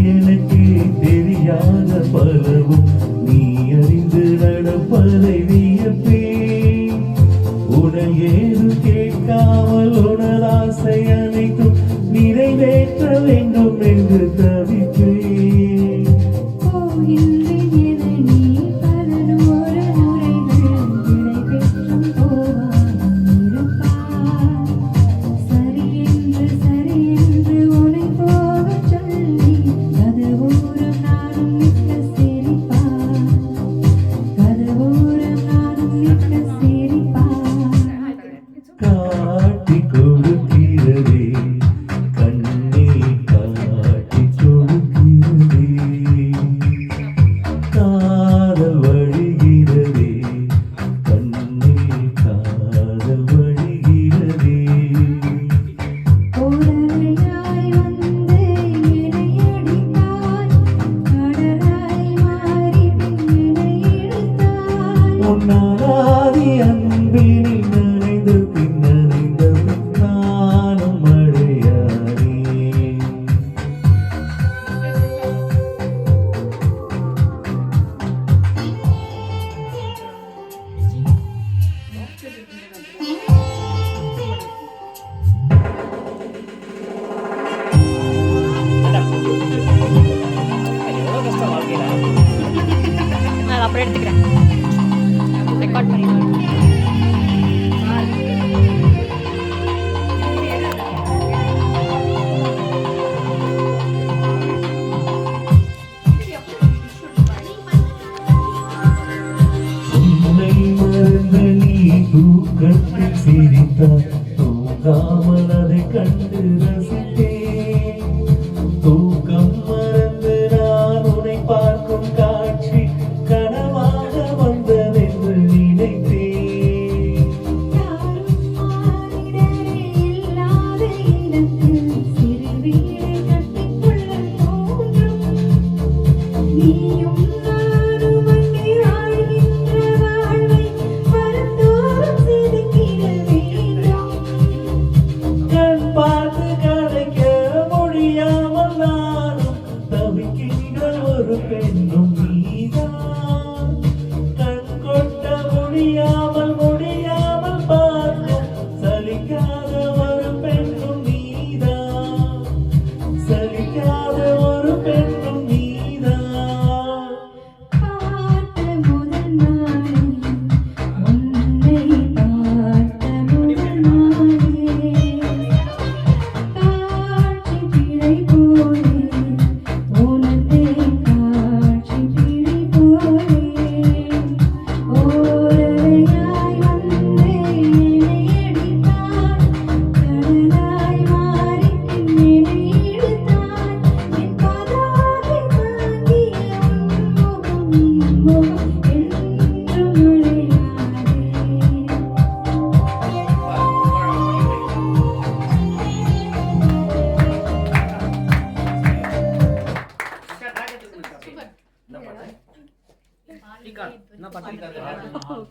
எனக்கு தெரியாத பலவும் நீ அறிந்து நடப்பதை வியப்பே. உடல் ஏது கேட்காமல் உணராசை அனைத்தும் நிறைவேற்ற வேண்டும் என்று தவிப்பே. நாராதி அன்பினில் நனைந்து பின்னணிந்த நானும் மழையானே. நான் அப்புறம் எடுத்துக்கிறேன். ரெக்கார்ட் பண்ணிடுவேன். உன்னை மறந்த நீ தூக்கத்தில் சிரித்தாய், தூங்காமல் அதை கண்டு ரசித்தேன். தூக்கம் மறந்து நான் உன்னை பார்க்கும் காட்சி கனவாக வந்ததென்று நினைத்தேன். கண் பார்த்து கதைக்க முடியாமல் நானும் தவிக்கின்ற ஒரு பெண்ணும் நீதான். கண் கொட்ட முடியாமல் பார்க்கும் சலிக்காத ஒரு பெண்ணும் நீதான். சலிக்காத ஒரு பெண்ணும் நீதான். என்ன பாட்டு